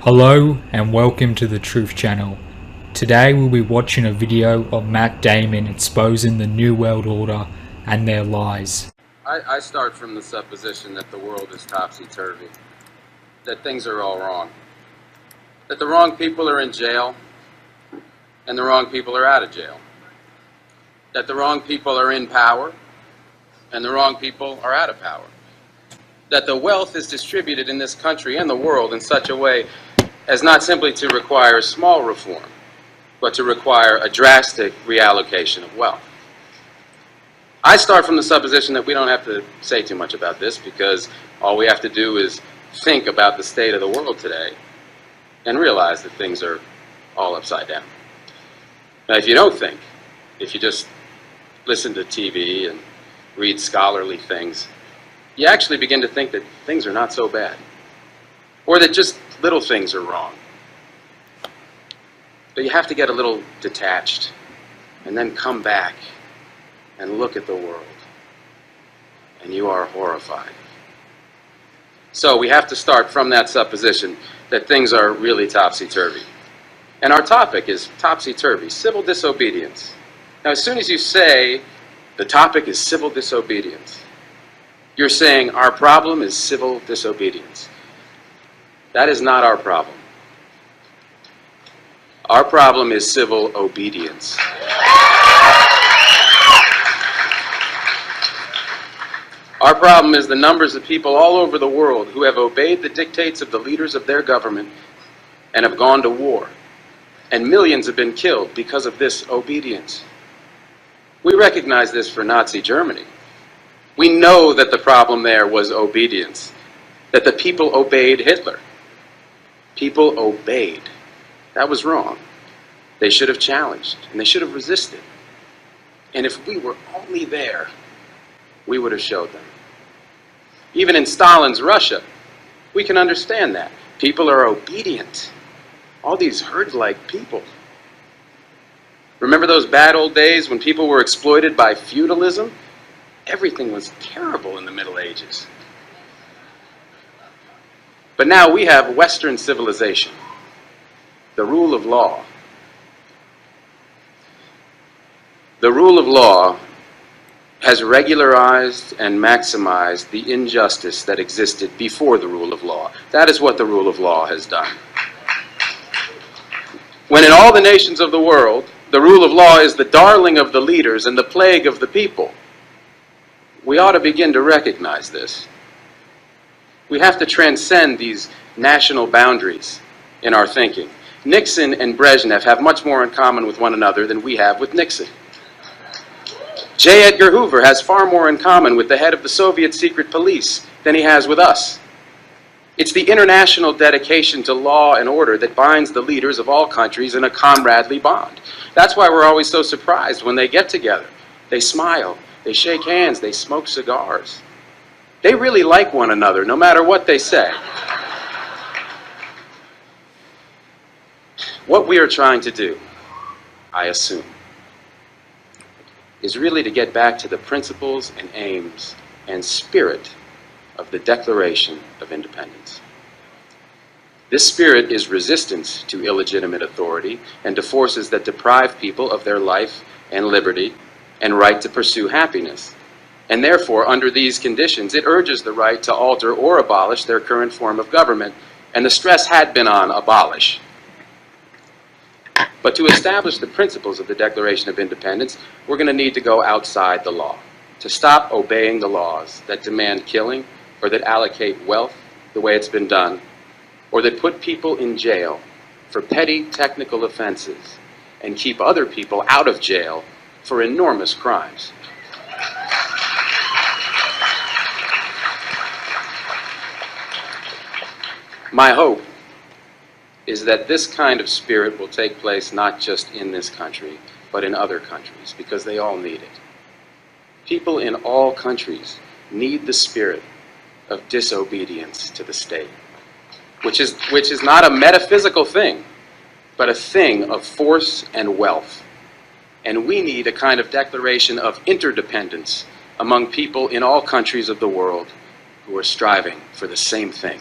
Hello and welcome to the Truth Channel. Today we'll be watching a video of Matt Damon exposing the New World Order and their lies. I start from the supposition that the world is topsy-turvy, that things are all wrong, that the wrong people are in jail and the wrong people are out of jail, that the wrong people are in power and the wrong people are out of power, that the wealth is distributed in this country and the world in such a way as not simply to require small reform, but to require a drastic reallocation of wealth. I start from the supposition that we don't have to say too much about this because all we have to do is think about the state of the world today and realize that things are all upside down. Now, if you don't think, if you just listen to TV and read scholarly things, you actually begin to think that things are not so bad, or that just little things are wrong. But you have to get a little detached and then come back and look at the world, and you are horrified. So we have to start from that supposition that things are really topsy-turvy. And our topic is topsy-turvy, civil disobedience. Now, as soon as you say the topic is civil disobedience, you're saying our problem is civil disobedience. That is not our problem. Our problem is civil obedience. Our problem is the numbers of people all over the world who have obeyed the dictates of the leaders of their government and have gone to war. And millions have been killed because of this obedience. We recognize this for Nazi Germany. We know that the problem there was obedience, that the people obeyed Hitler. People obeyed. That was wrong. They should have challenged, and they should have resisted. And if we were only there, we would have showed them. Even in Stalin's Russia, we can understand that. People are obedient. All these herd-like people. Remember those bad old days when people were exploited by feudalism? Everything was terrible in the Middle Ages. But now we have Western civilization, the rule of law. The rule of law has regularized and maximized the injustice that existed before the rule of law. That is what the rule of law has done. When in all the nations of the world, the rule of law is the darling of the leaders and the plague of the people, we ought to begin to recognize this. We have to transcend these national boundaries in our thinking. Nixon and Brezhnev have much more in common with one another than we have with Nixon. J. Edgar Hoover has far more in common with the head of the Soviet secret police than he has with us. It's the international dedication to law and order that binds the leaders of all countries in a comradely bond. That's why we're always so surprised when they get together. They smile, they shake hands, they smoke cigars. They really like one another, no matter what they say. What we are trying to do, I assume, is really to get back to the principles and aims and spirit of the Declaration of Independence. This spirit is resistance to illegitimate authority and to forces that deprive people of their life and liberty and right to pursue happiness. And therefore, under these conditions, it urges the right to alter or abolish their current form of government, and the stress had been on abolish. But to establish the principles of the Declaration of Independence, we're going to need to go outside the law, to stop obeying the laws that demand killing or that allocate wealth the way it's been done, or that put people in jail for petty technical offenses and keep other people out of jail for enormous crimes. My hope is that this kind of spirit will take place not just in this country, but in other countries, because they all need it. People in all countries need the spirit of disobedience to the state, which is not a metaphysical thing, but a thing of force and wealth. And we need a kind of declaration of interdependence among people in all countries of the world who are striving for the same thing.